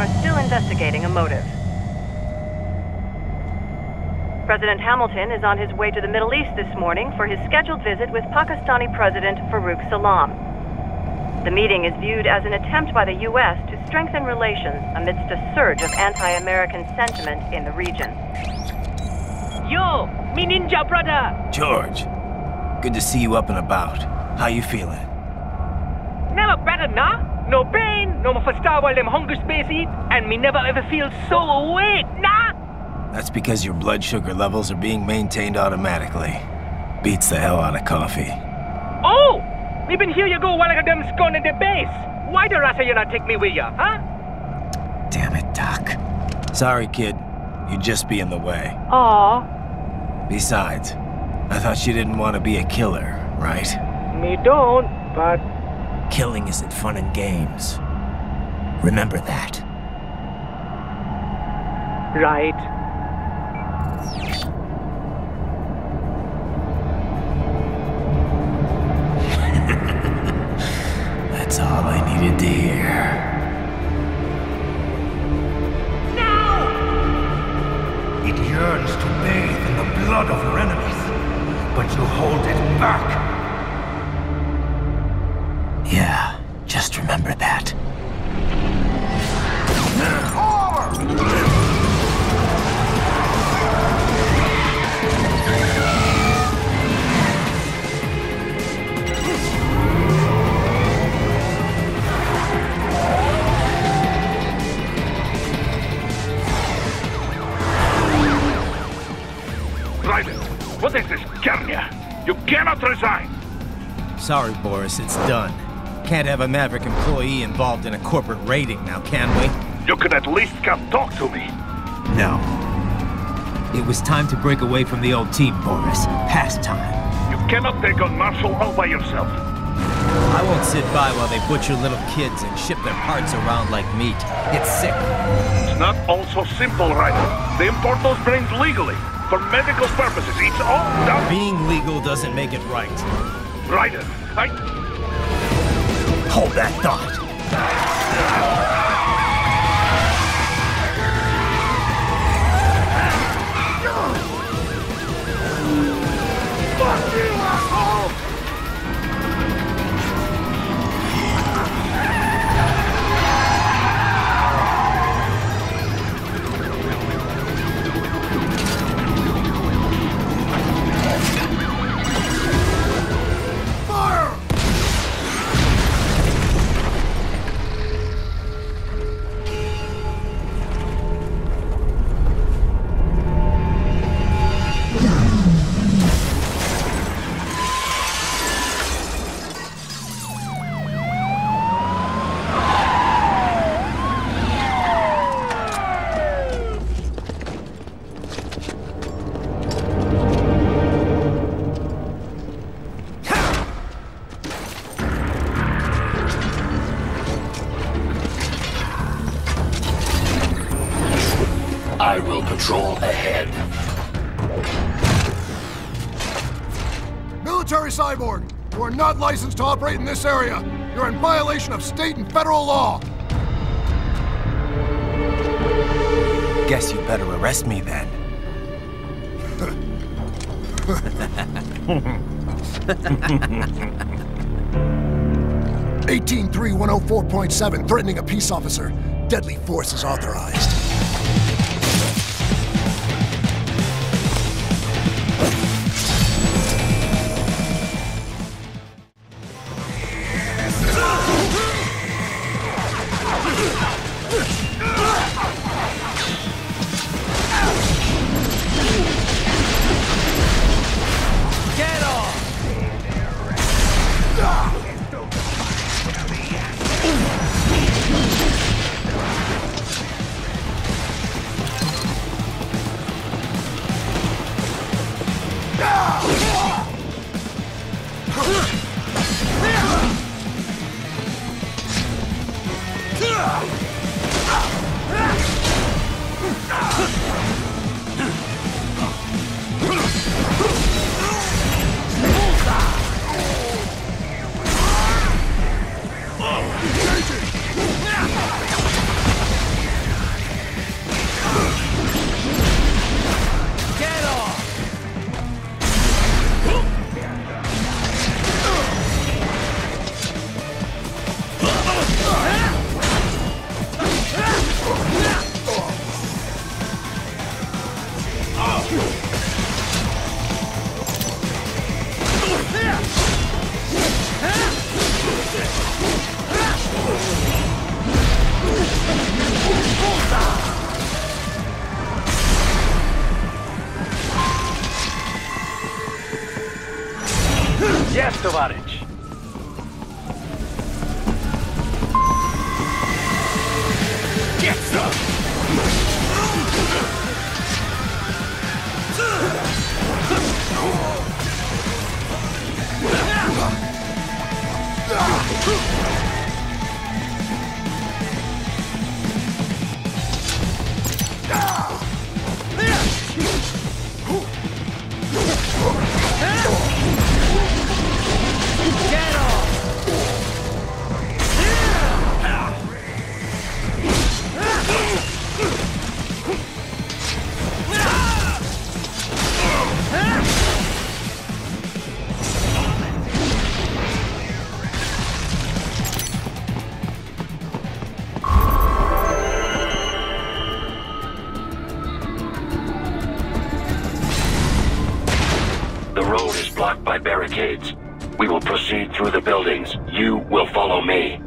are still investigating a motive. President Hamilton is on his way to the Middle East this morning for his scheduled visit with Pakistani President Farouk Salam. The meeting is viewed as an attempt by the U.S. to strengthen relations amidst a surge of anti-American sentiment in the region. Yo, me ninja brother! George, good to see you up and about. How you feeling? Never better, nah? No pain, no more for star while them hunger space eat, and me never ever feel so awake, nah? That's because your blood sugar levels are being maintained automatically. Beats the hell out of coffee. Oh! Me been here you go while I got them scone at the base. Why the rasa you not take me with ya, huh? Damn it, Doc. Sorry, kid. You'd just be in the way. Aw. Besides, I thought you didn't want to be a killer, right? Me don't, but... Killing isn't fun and games. Remember that. Right. That's all I needed to hear. No! It yearns to bathe in the blood of your enemies, but you hold it back. Yeah, just remember that. Raiden, what is this, Garnia? You cannot resign! Sorry, Boris, it's done. Can't have a Maverick employee involved in a corporate raiding now, can we? You could at least come talk to me. No. It was time to break away from the old team, Boris. Past time. You cannot take on Marshall all by yourself. I won't sit by while they butcher little kids and ship their parts around like meat. It's sick. It's not all so simple, Raiden. They import those brains legally. For medical purposes, it's all done. Being legal doesn't make it right. Raiden, Hold that thought. Fuck you, asshole! I will patrol ahead. Military cyborg, you are not licensed to operate in this area. You're in violation of state and federal law. Guess you better arrest me then. 183-104.7, threatening a peace officer. Deadly force is authorized. Tovarich. Get some! The road is blocked by barricades. We will proceed through the buildings. You will follow me.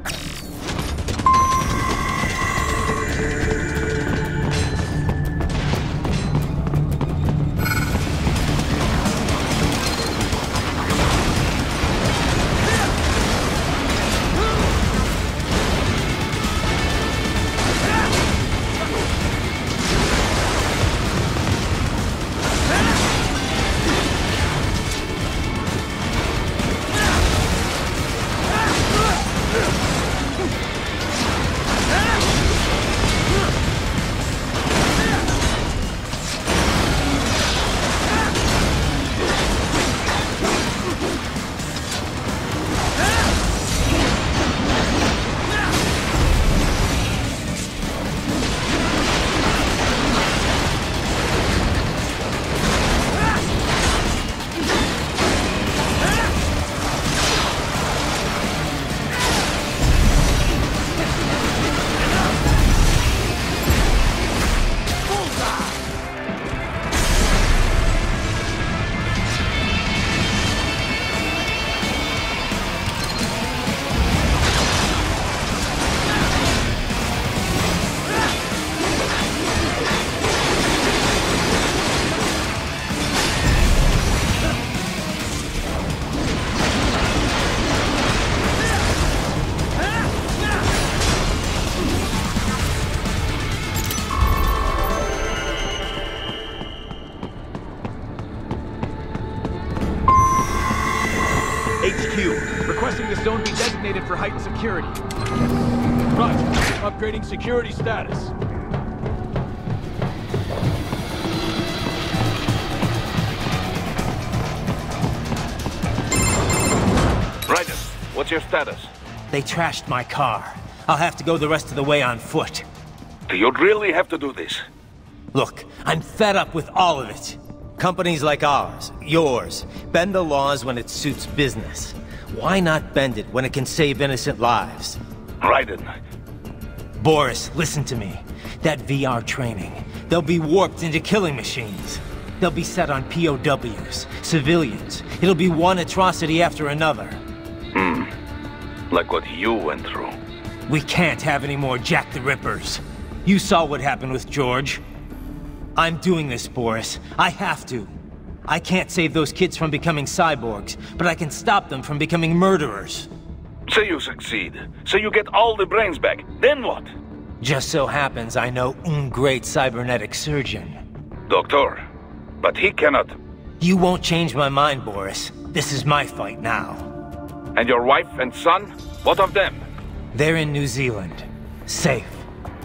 Requesting the zone be designated for heightened security. Roger. Upgrading security status. Ryder, what's your status? They trashed my car. I'll have to go the rest of the way on foot. Do you really have to do this? Look, I'm fed up with all of it. Companies like ours, yours, bend the laws when it suits business. Why not bend it when it can save innocent lives? Raiden. Boris, listen to me. That VR training, they'll be warped into killing machines. They'll be set on POWs, civilians. It'll be one atrocity after another. Like what you went through. We can't have any more Jack the Rippers. You saw what happened with George. I'm doing this, Boris. I have to. I can't save those kids from becoming cyborgs, but I can stop them from becoming murderers. Say you succeed. Say you get all the brains back. Then what? Just so happens I know un great cybernetic surgeon. Doctor. But he cannot. You won't change my mind, Boris. This is my fight now. And your wife and son? What of them? They're in New Zealand. Safe.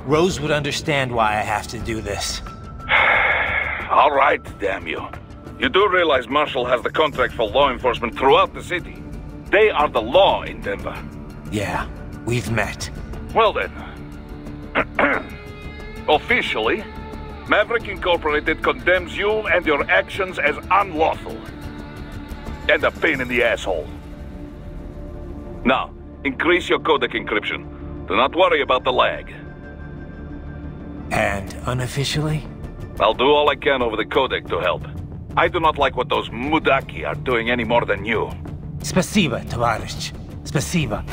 Rose would understand why I have to do this. All right, damn you. You do realize Marshall has the contract for law enforcement throughout the city. They are the law in Denver. Yeah, we've met. Well then. Officially, Maverick Incorporated condemns you and your actions as unlawful. And a pain in the asshole. Now, increase your codec encryption. Do not worry about the lag. And unofficially? I'll do all I can over the codec to help. I do not like what those Mudaki are doing any more than you. Spasiba, Tovarich. Spasiba.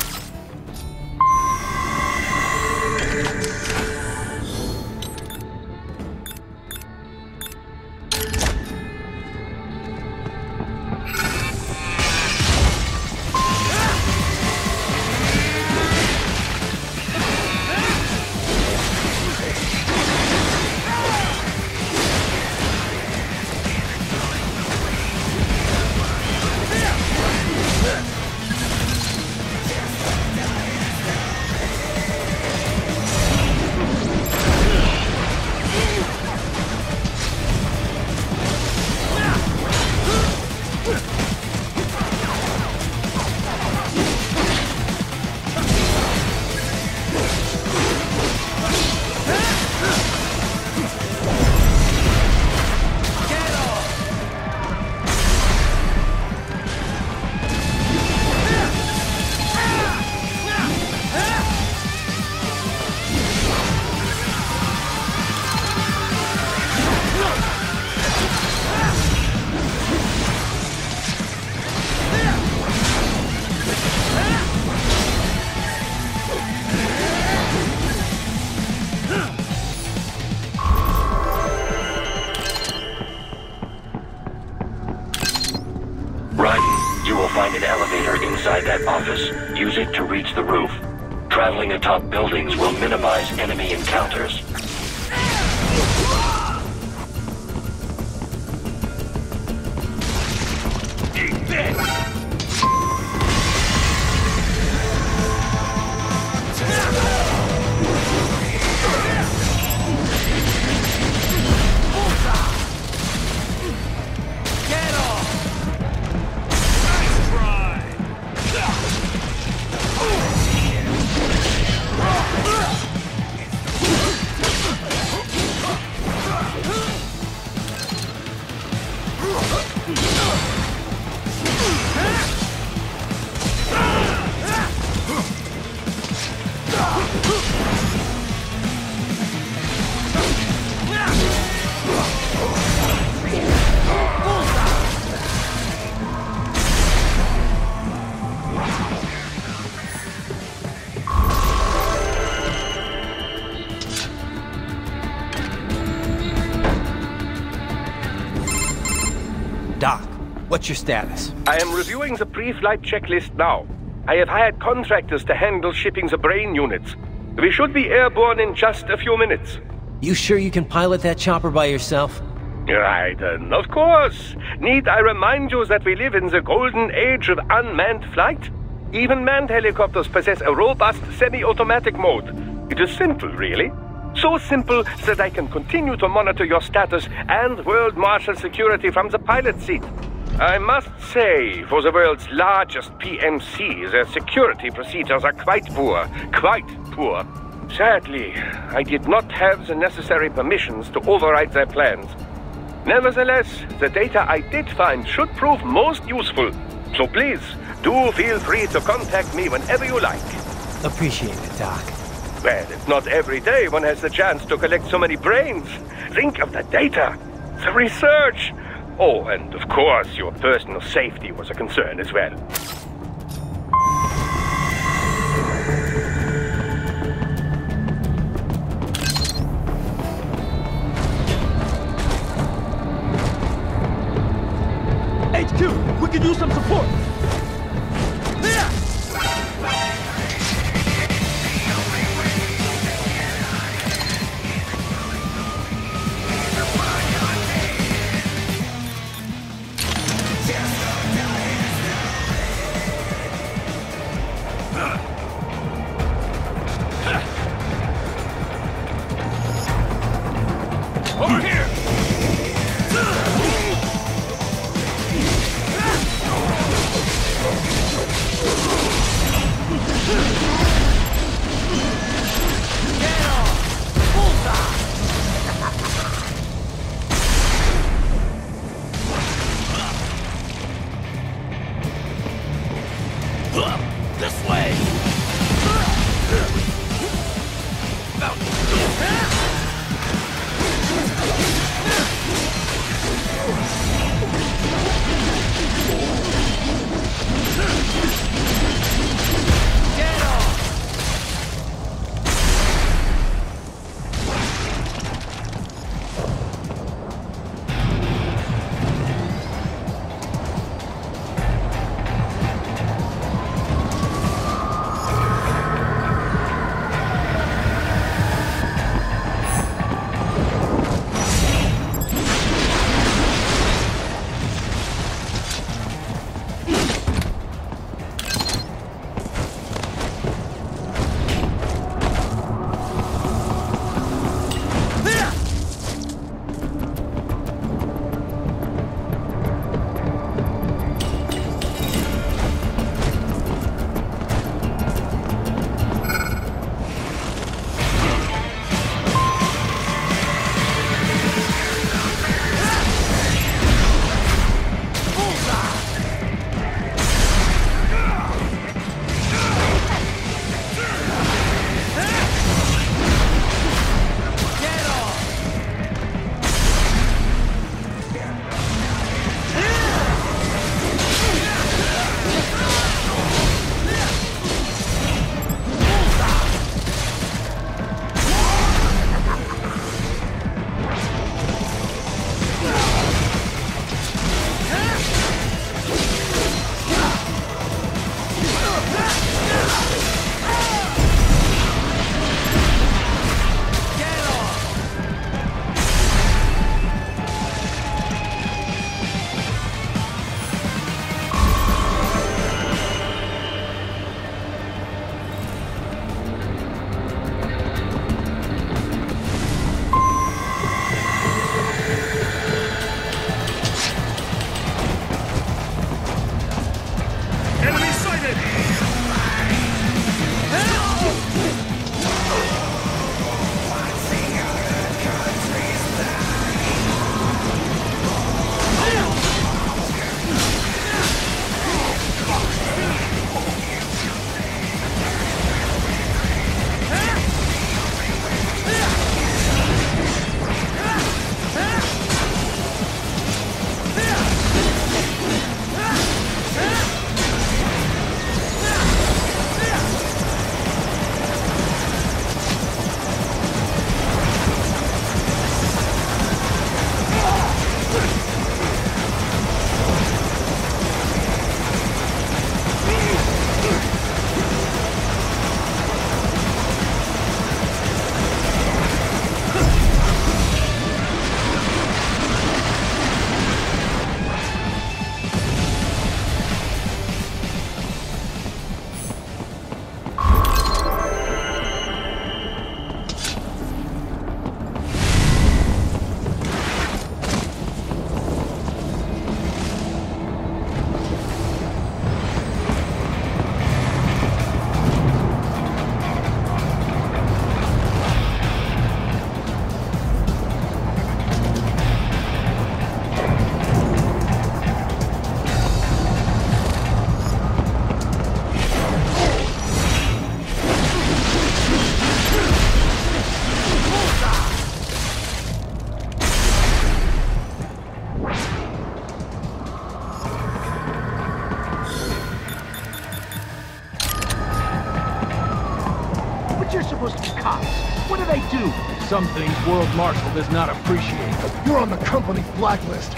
inside that office. Use it to reach the roof. Traveling atop buildings will minimize enemy encounters. Doc, what's your status? I am reviewing the pre-flight checklist now. I have hired contractors to handle shipping the brain units. We should be airborne in just a few minutes. You sure you can pilot that chopper by yourself? Right, of course. Need I remind you that we live in the golden age of unmanned flight? Even manned helicopters possess a robust semi-automatic mode. It is simple, really. So simple that I can continue to monitor your status and world marshal security from the pilot seat. I must say, for the world's largest PMC, their security procedures are quite poor. Quite poor. Sadly, I did not have the necessary permissions to override their plans. Nevertheless, the data I did find should prove most useful. So please, do feel free to contact me whenever you like. Appreciate it, Doc. Well, it's not every day one has the chance to collect so many brains. Think of the data, the research. Oh, and of course, your personal safety was a concern as well. HQ, we could use some support. Over here! This way! cops. What do they do? Some things World Marshal does not appreciate. You're on the company blacklist.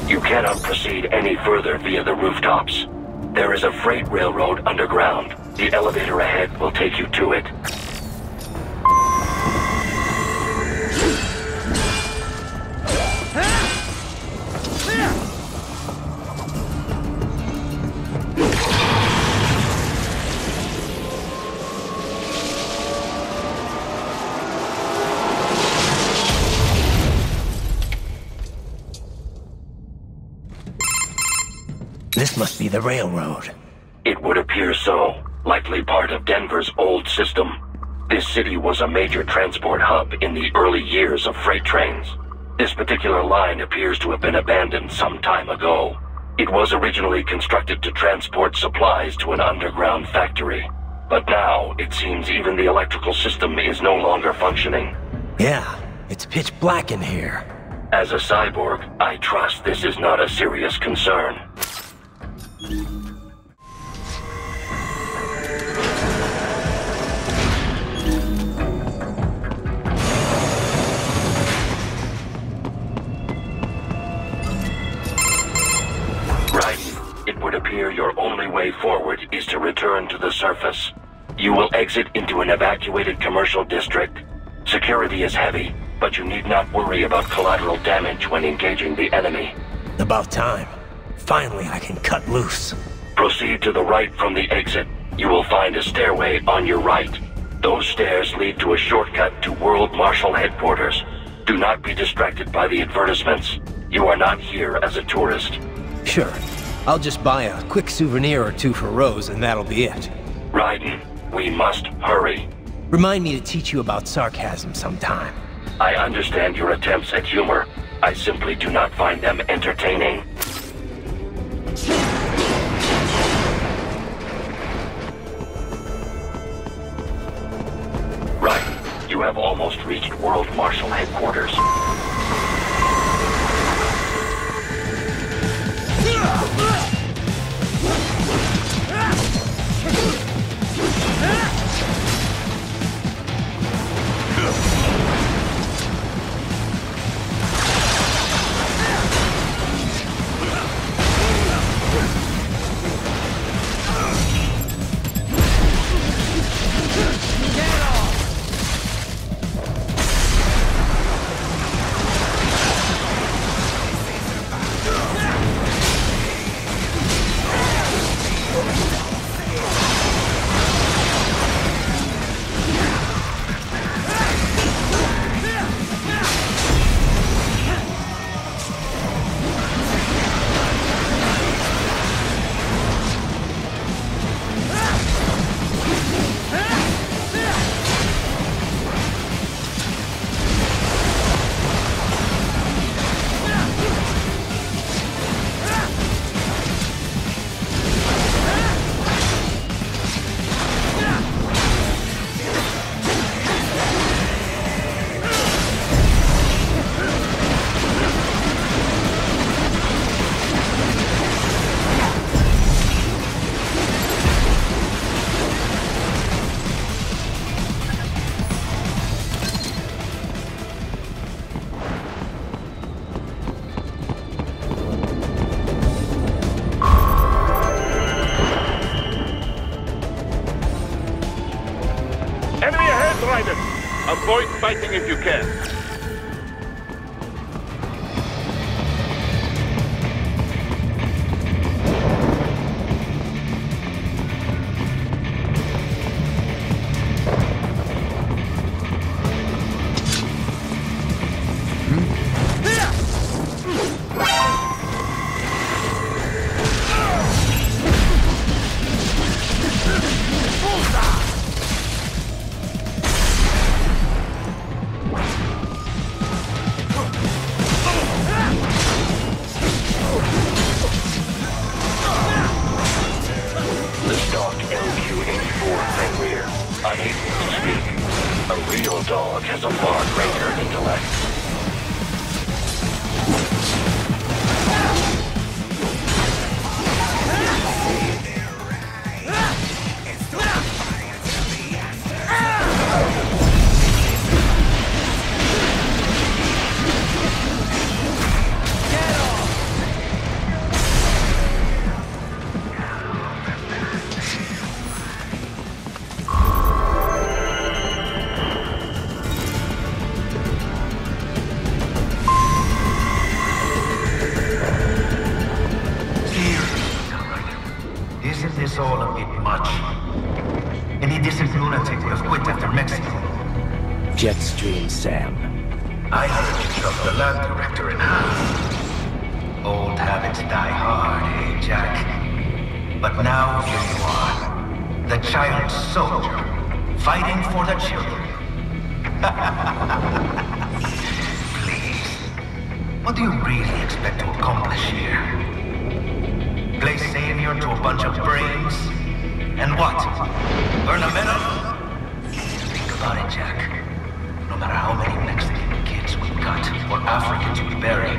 You cannot proceed any further via the rooftops. There is a freight railroad underground. The elevator ahead will take you to it. This must be the railroad. It would appear so. Likely part of Denver's old system. This city was a major transport hub in the early years of freight trains. This particular line appears to have been abandoned some time ago. It was originally constructed to transport supplies to an underground factory. But now, it seems even the electrical system is no longer functioning. Yeah, it's pitch black in here. As a cyborg, I trust this is not a serious concern. It would appear your only way forward is to return to the surface. You will exit into an evacuated commercial district. Security is heavy, but you need not worry about collateral damage when engaging the enemy. About time. Finally, I can cut loose. Proceed to the right from the exit. You will find a stairway on your right. Those stairs lead to a shortcut to World Marshal headquarters. Do not be distracted by the advertisements. You are not here as a tourist. Sure. I'll just buy a quick souvenir or two for Rose, and that'll be it. Raiden, we must hurry. Remind me to teach you about sarcasm sometime. I understand your attempts at humor. I simply do not find them entertaining. Raiden, you have almost reached World Marshal headquarters. Avoid fighting if you can. real dog has a far greater intellect. All a bit much. Any decent lunatic would have quit after Mexico. Jetstream, Sam. I heard you chopped the lab director in half. Old habits die hard, eh, Jack? But now here you are, the child soldier, fighting for the children. Please, what do you really expect to accomplish here? Play savior to a bunch of brains? And what? Earn a medal? Think about it, Jack. No matter how many Mexican kids we cut or Africans we bury,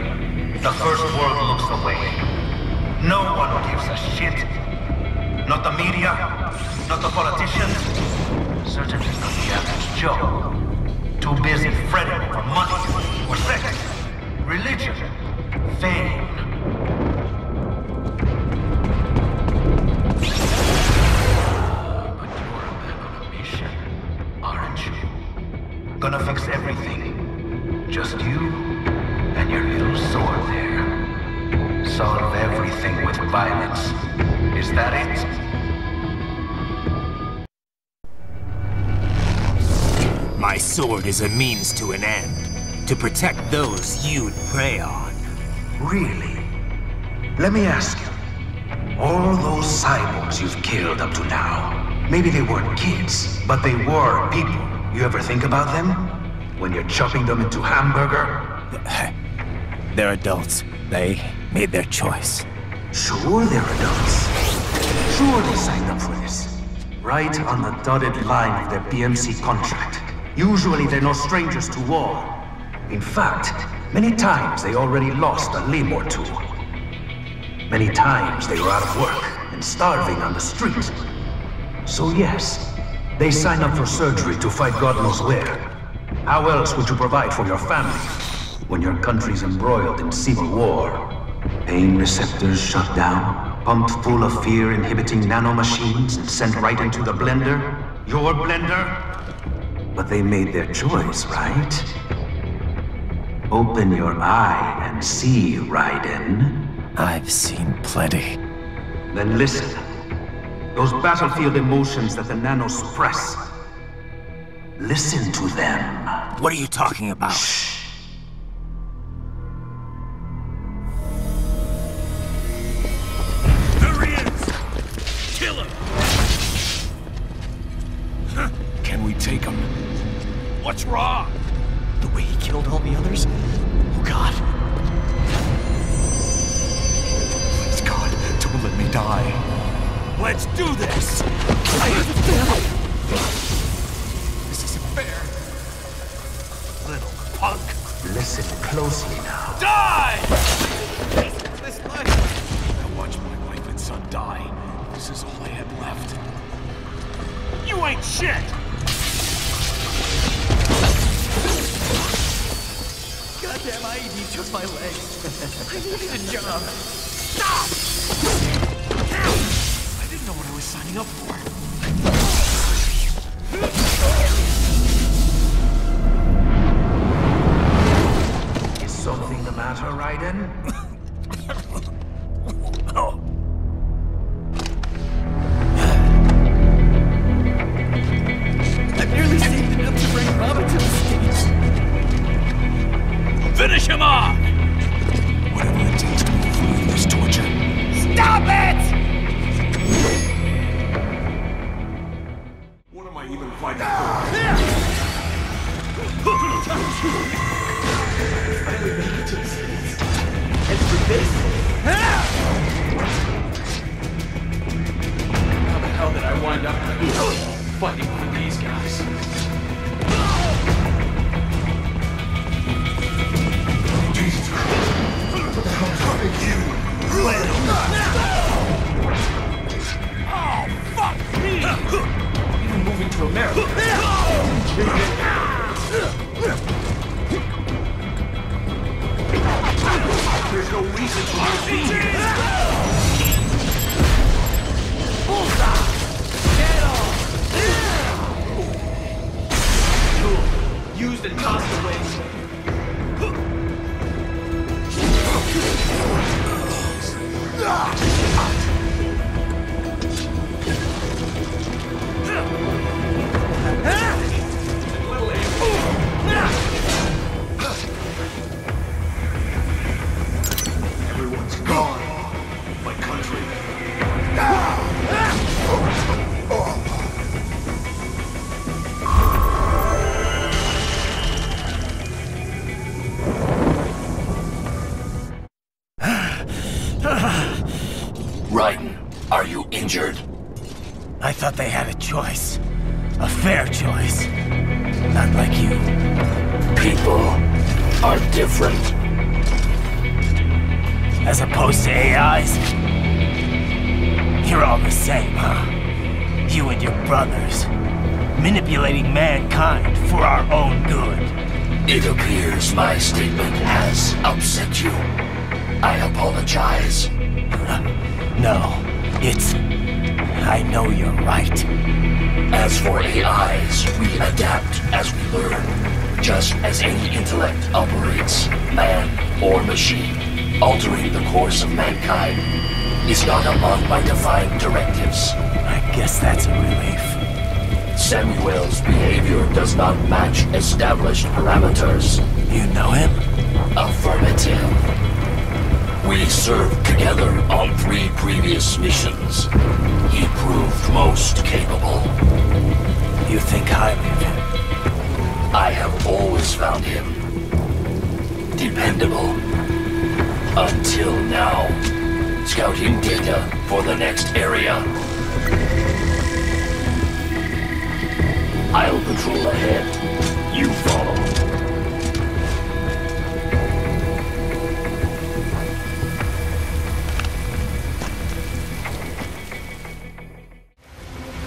the first world looks away. No one gives a shit. Not the media, not the politicians, certainly not the average Joe. Too busy fretting for money or sex, religion, fame. Gonna fix everything. Just you and your little sword there. Solve everything with violence. Is that it? My sword is a means to an end. To protect those you'd prey on. Really? Let me ask you. All those cyborgs you've killed up to now, maybe they weren't kids, but they were people. You ever think about them? When you're chopping them into hamburger? They're adults. They made their choice. Sure they're adults. Sure they signed up for this. Right on the dotted line of their BMC contract. Usually they're no strangers to war. In fact, many times they already lost a limb or two. Many times they were out of work and starving on the street. So yes, they sign up for surgery to fight God knows where. How else would you provide for your family when your country's embroiled in civil war? Pain receptors shut down, pumped full of fear-inhibiting nanomachines and sent right into the blender? Your blender? But they made their choice, right? Open your eye and see, Raiden. I've seen plenty. Then listen. Those battlefield emotions that the nanos suppress. Listen to them. What are you talking about? Shh. There he is! Kill him! Can we take him? What's wrong? The way he killed all the others? Oh God. Please God, don't let me die. Let's do this! This isn't fair. Little punk. Listen closely now. Die! This life. I watched my wife and son die. This is all I had left. You ain't shit! Goddamn IED took my legs. I needed a job. Stop! I didn't know what I was signing up for. Is something the matter, Raiden? I've nearly saved enough to bring Rama to the States. Finish him off! Whatever it takes to move through this torture. Stop it! What am I even fighting for? Finally make it to the States. And for this? How the hell did I wind up fighting for these guys? Raiden, are you injured? I thought they had a choice. A fair choice. Not like you. People are different. As opposed to AIs? You're all the same, huh? You and your brothers. Manipulating mankind for our own good. It appears my statement has upset you. I apologize. No, it's... I know you're right. As for AIs, we adapt as we learn. Just as any intellect operates, man or machine. Altering the course of mankind is not among my defined directives. I guess that's a relief. Samuel's behavior does not match established parameters. You know him? Affirmative. We served together on 3 previous missions. He proved most capable. You think highly of him? I have always found him dependable. Until now. Scouting data for the next area. I'll patrol ahead. You follow.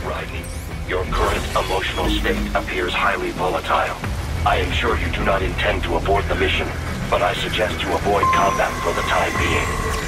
Raiden, your current emotional state appears highly volatile. I am sure you do not intend to abort the mission, but I suggest you avoid combat for the time being.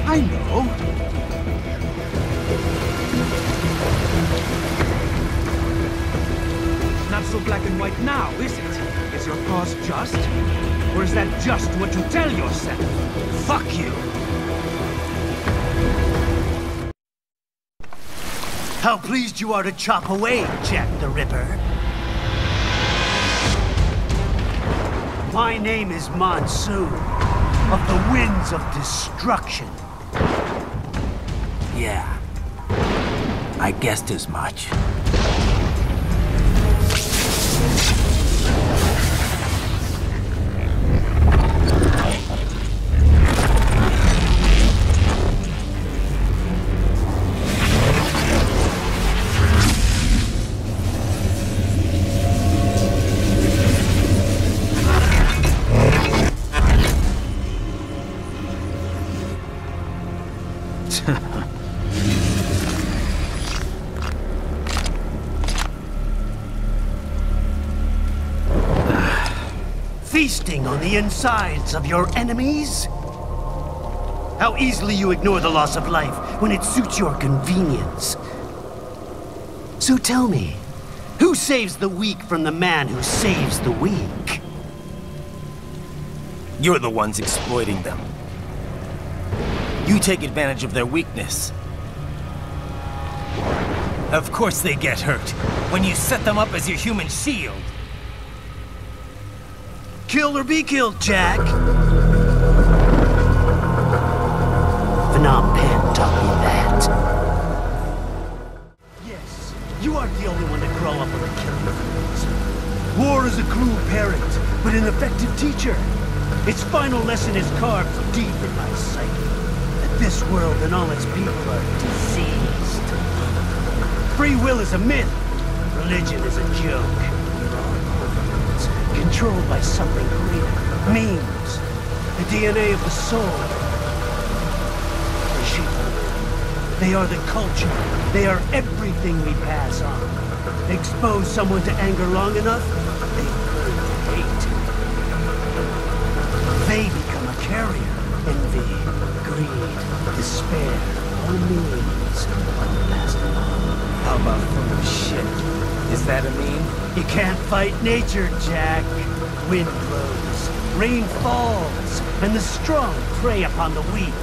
I know. Not so black and white now, is it? Is your cause just? Or is that just what you tell yourself? Fuck you! How pleased you are to chop away, Jack the Ripper. My name is Monsoon, of the Winds of Destruction. Yeah, I guessed as much. Feasting on the insides of your enemies? How easily you ignore the loss of life when it suits your convenience. So tell me, who saves the weak from the man who saves the weak? You're the ones exploiting them. You take advantage of their weakness. Of course they get hurt when you set them up as your human shield. Kill or be killed, Jack. Phnom Penh taught me that. Yes, you aren't the only one to grow up with a killing fields. War is a cruel parent, but an effective teacher. Its final lesson is carved deep in my psyche. That this world and all its people are diseased. Free will is a myth. Religion is a joke. We're all hormones, controlled by something greater. Memes. The DNA of the soul. They are the culture. They are everything we pass on. Expose someone to anger long enough, they learn to hate. They become a carrier. Envy, greed, despair, all memes, all passed along. How about full of shit? Is that a meme? You can't fight nature, Jack. Wind blows, rain falls, and the strong prey upon the weak.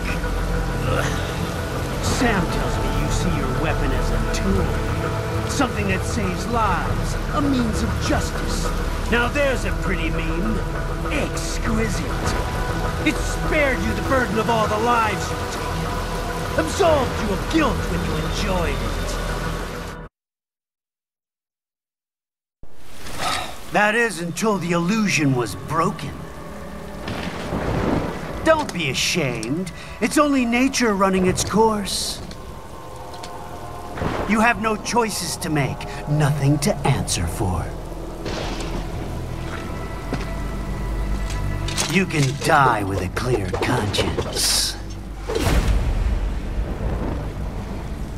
Sam tells me you see your weapon as a tool. Something that saves lives. A means of justice. Now there's a pretty meme. Exquisite. It spared you the burden of all the lives you've taken. Absolved you of guilt when you enjoyed it. That is until the illusion was broken. Don't be ashamed. It's only nature running its course. You have no choices to make, nothing to answer for. You can die with a clear conscience.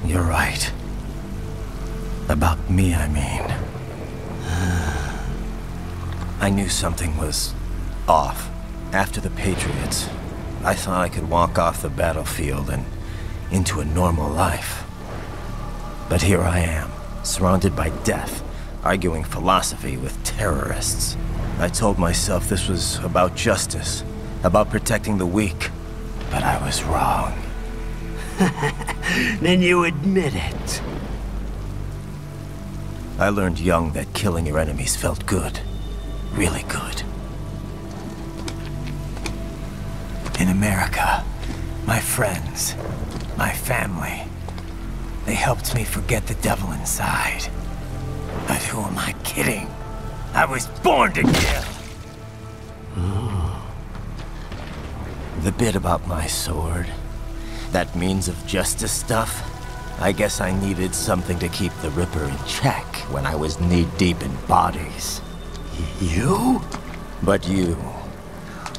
You're right. About me, I mean. I knew something was off. After the Patriots, I thought I could walk off the battlefield and into a normal life. But here I am, surrounded by death, arguing philosophy with terrorists. I told myself this was about justice, about protecting the weak, but I was wrong. Then you admit it. I learned young that killing your enemies felt good. Really good. In America, my friends, my family, they helped me forget the devil inside. But who am I kidding? I was born to kill! The bit about my sword, that means of justice stuff, I guess I needed something to keep the Ripper in check when I was knee-deep in bodies. You? But you,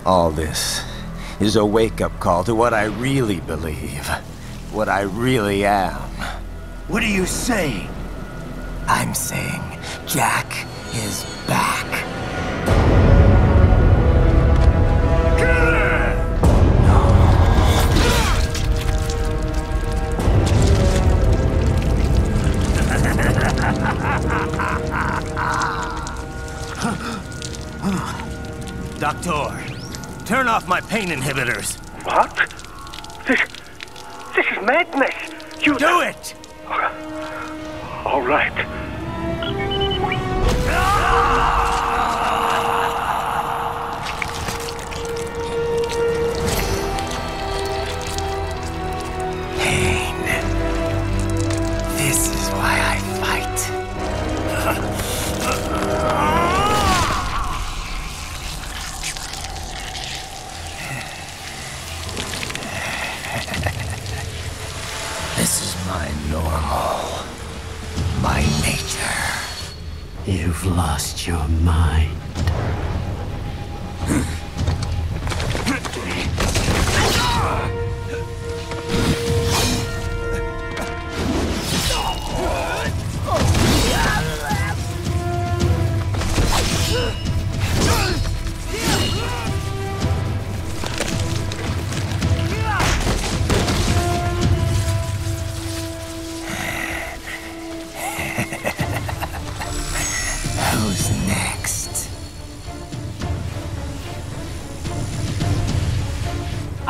all this, is a wake-up call to what I really believe. What I really am. What are you saying? I'm saying Jack is back. Doctor, turn off my pain inhibitors. What? This is madness. You do it! All right. Pain. This is why I fight. This is my normal. My nature. You've lost your mind.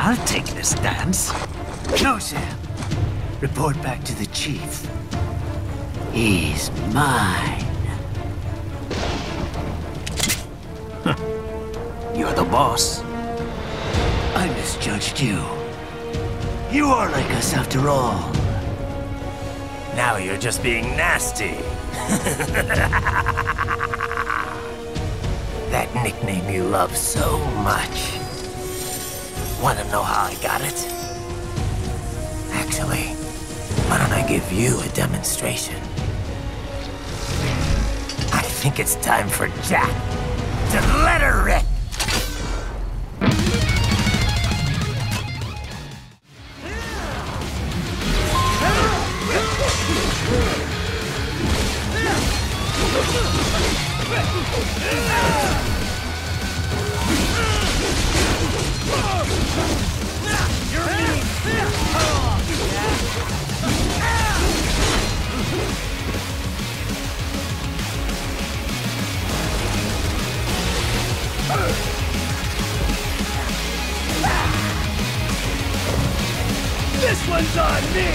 I'll take this dance. No, Sam. Report back to the chief. He's mine. You're the boss. I misjudged you. You are like us after all. Now you're just being nasty. That nickname you love so much. Want to know how I got it? Actually, why don't I give you a demonstration? I think it's time for Jack to let her rip. This one's on me!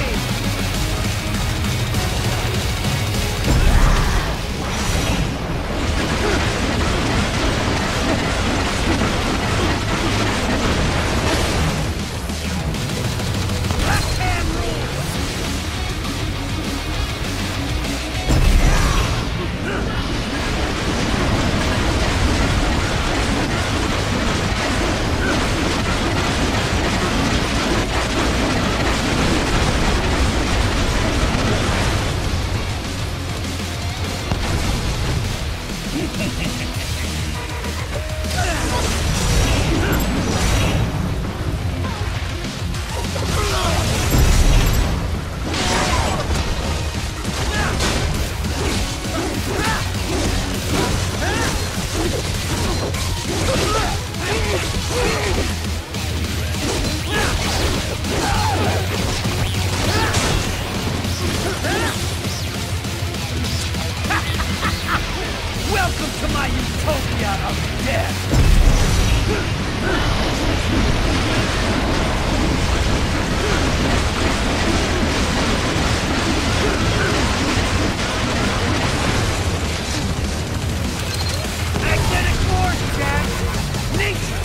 Welcome to my utopia of death! Magnetic force, Jack! Nature!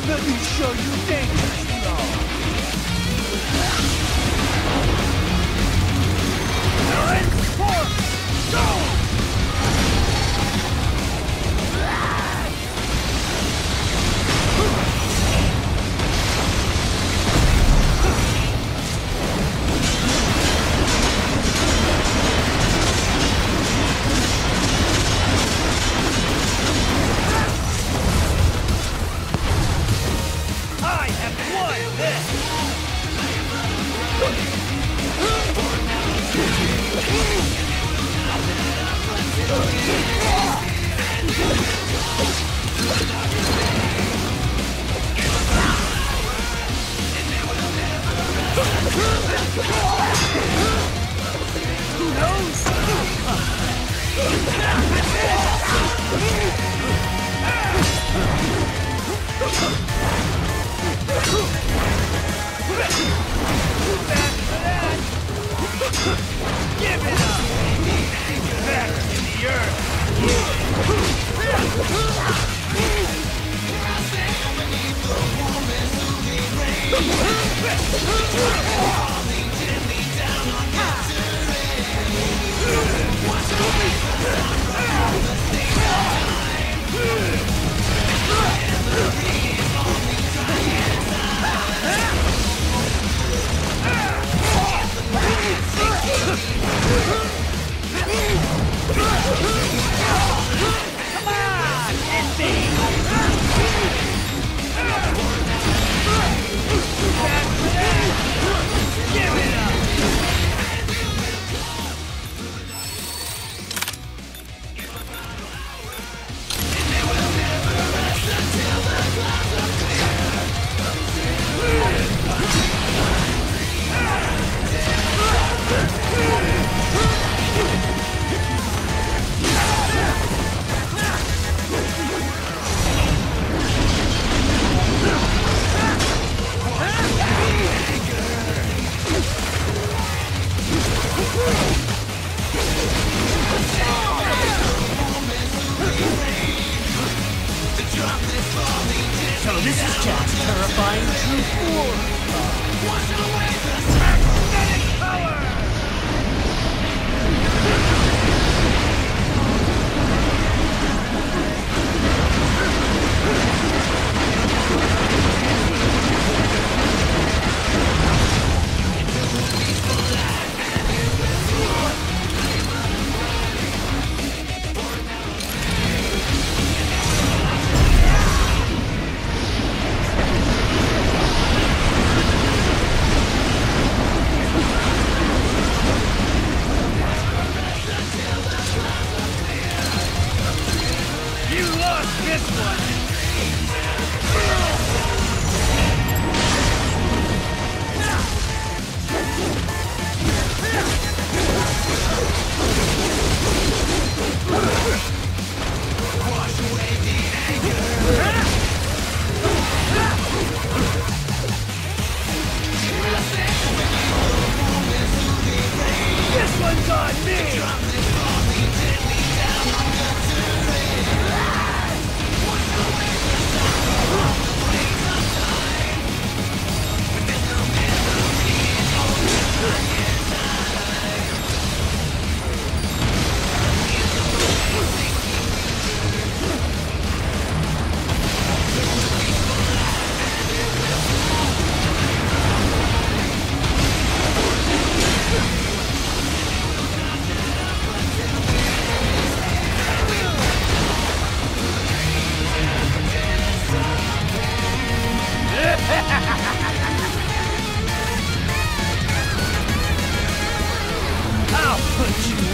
Let me show you dangerous, Come on!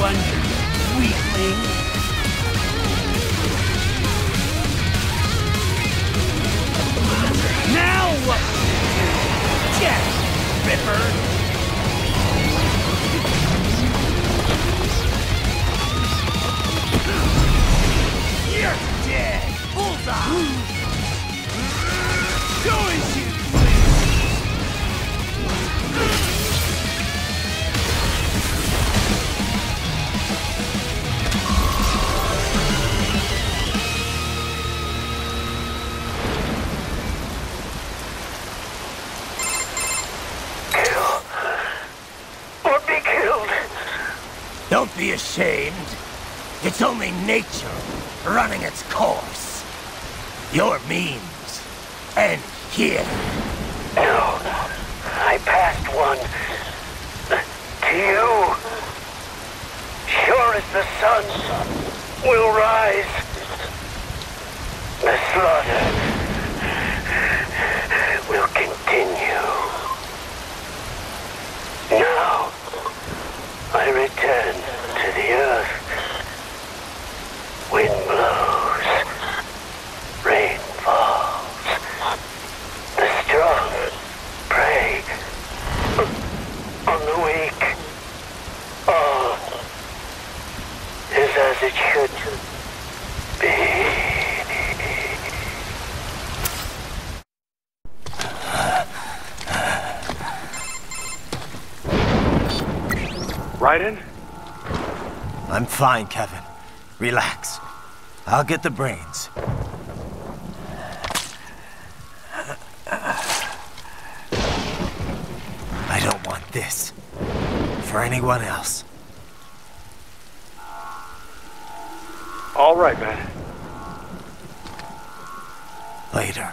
one, weakling. Now what? Jack Ripper. You're dead. Bullseye. Go as you Don't be ashamed. It's only nature running its course. Your means end here. No, I passed one. To you. Sure as the sun will rise. The slaughter will continue. Now, I return to the earth. Wind blows. Rain falls. The strong prey on the weak. All is as it should be. Raiden? I'm fine, Kevin. Relax. I'll get the brains. I don't want this. For anyone else. All right, man. Later.